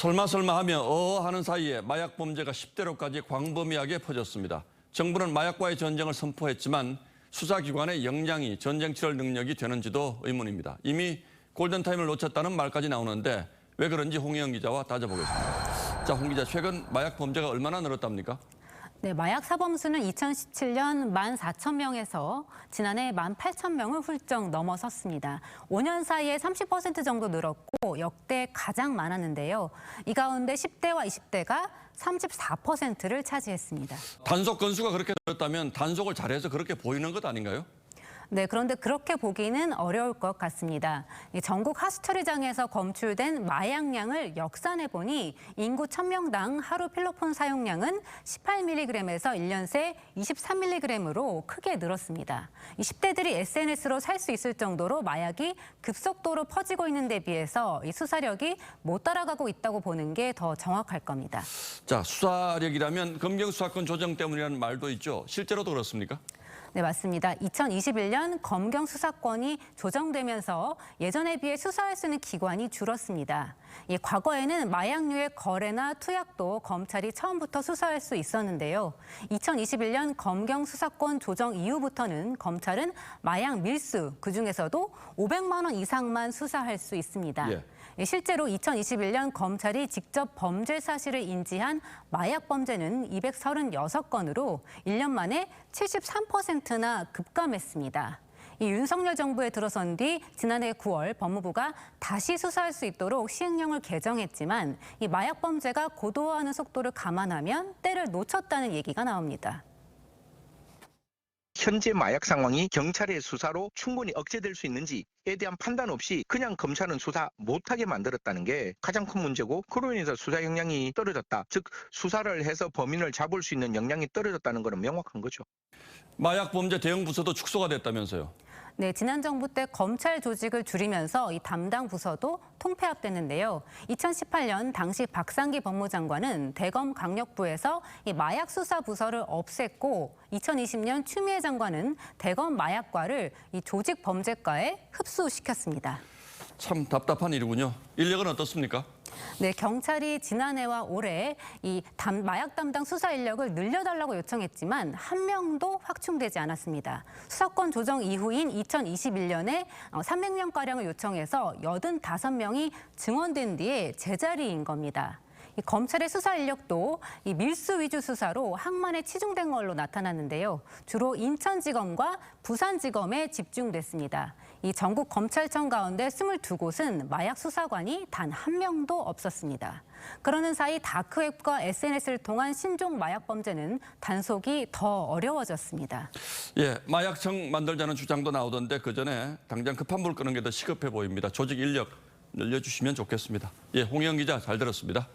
설마 하며 하는 사이에 마약 범죄가 10대로까지 광범위하게 퍼졌습니다. 정부는 마약과의 전쟁을 선포했지만 수사기관의 역량이 전쟁 치를 능력이 되는지도 의문입니다. 이미 골든타임을 놓쳤다는 말까지 나오는데 왜 그런지 홍혜영 기자와 따져보겠습니다. 자, 홍 기자, 최근 마약 범죄가 얼마나 늘었답니까? 네, 마약 사범수는 2017년 14,000명에서 지난해 18,000명을 훌쩍 넘어섰습니다. 5년 사이에 30% 정도 늘었고 역대 가장 많았는데요. 이 가운데 10대와 20대가 34%를 차지했습니다. 단속 건수가 그렇게 늘었다면 단속을 잘해서 그렇게 보이는 것 아닌가요? 네, 그런데 그렇게 보기는 어려울 것 같습니다. 전국 하수처리장에서 검출된 마약량을 역산해 보니 인구 1,000명당 하루 필로폰 사용량은 18mg에서 1년 새 23mg으로 크게 늘었습니다. 10대들이 SNS로 살 수 있을 정도로 마약이 급속도로 퍼지고 있는 데 비해서 이 수사력이 못 따라가고 있다고 보는 게 더 정확할 겁니다. 자, 수사력이라면 검경 수사권 조정 때문이라는 말도 있죠. 실제로도 그렇습니까? 네, 맞습니다. 2021년 검경 수사권이 조정되면서 예전에 비해 수사할 수 있는 기관이 줄었습니다. 과거에는 마약류의 거래나 투약도 검찰이 처음부터 수사할 수 있었는데요. 2021년 검경 수사권 조정 이후부터는 검찰은 마약 밀수, 그중에서도 500만 원 이상만 수사할 수 있습니다. 실제로 2021년 검찰이 직접 범죄 사실을 인지한 마약 범죄는 236건으로 1년 만에 73%나 급감했습니다. 이 윤석열 정부에 들어선 뒤 지난해 9월 법무부가 다시 수사할 수 있도록 시행령을 개정했지만 이 마약 범죄가 고도화하는 속도를 감안하면 때를 놓쳤다는 얘기가 나옵니다. 현재 마약 상황이 경찰의 수사로 충분히 억제될 수 있는지에 대한 판단 없이 그냥 검찰은 수사 못하게 만들었다는 게 가장 큰 문제고, 그로 인해서 수사 역량이 떨어졌다. 즉 수사를 해서 범인을 잡을 수 있는 역량이 떨어졌다는 것은 명확한 거죠. 마약 범죄 대응 부서도 축소가 됐다면서요? 네, 지난 정부 때 검찰 조직을 줄이면서 이 담당 부서도 통폐합됐는데요. 2018년 당시 박상기 법무장관은 대검 강력부에서 이 마약 수사 부서를 없앴고 2020년 추미애 장관은 대검 마약과를 이 조직 범죄과에 흡수시켰습니다. 참 답답한 일이군요. 인력은 어떻습니까? 네, 경찰이 지난해와 올해 이 마약 담당 수사 인력을 늘려달라고 요청했지만 한 명도 확충되지 않았습니다. 수사권 조정 이후인 2021년에 300명가량을 요청해서 85명이 증원된 뒤에 제자리인 겁니다. 이 검찰의 수사 인력도 이 밀수 위주 수사로 항만에 치중된 걸로 나타났는데요. 주로 인천지검과 부산지검에 집중됐습니다. 이 전국 검찰청 가운데 22곳은 마약 수사관이 단 한 명도 없었습니다. 그러는 사이 다크웹과 SNS를 통한 신종 마약 범죄는 단속이 더 어려워졌습니다. 예, 마약청 만들자는 주장도 나오던데 그 전에 당장 급한 불 끄는 게 더 시급해 보입니다. 조직 인력 늘려주시면 좋겠습니다. 예, 홍혜영 기자 잘 들었습니다.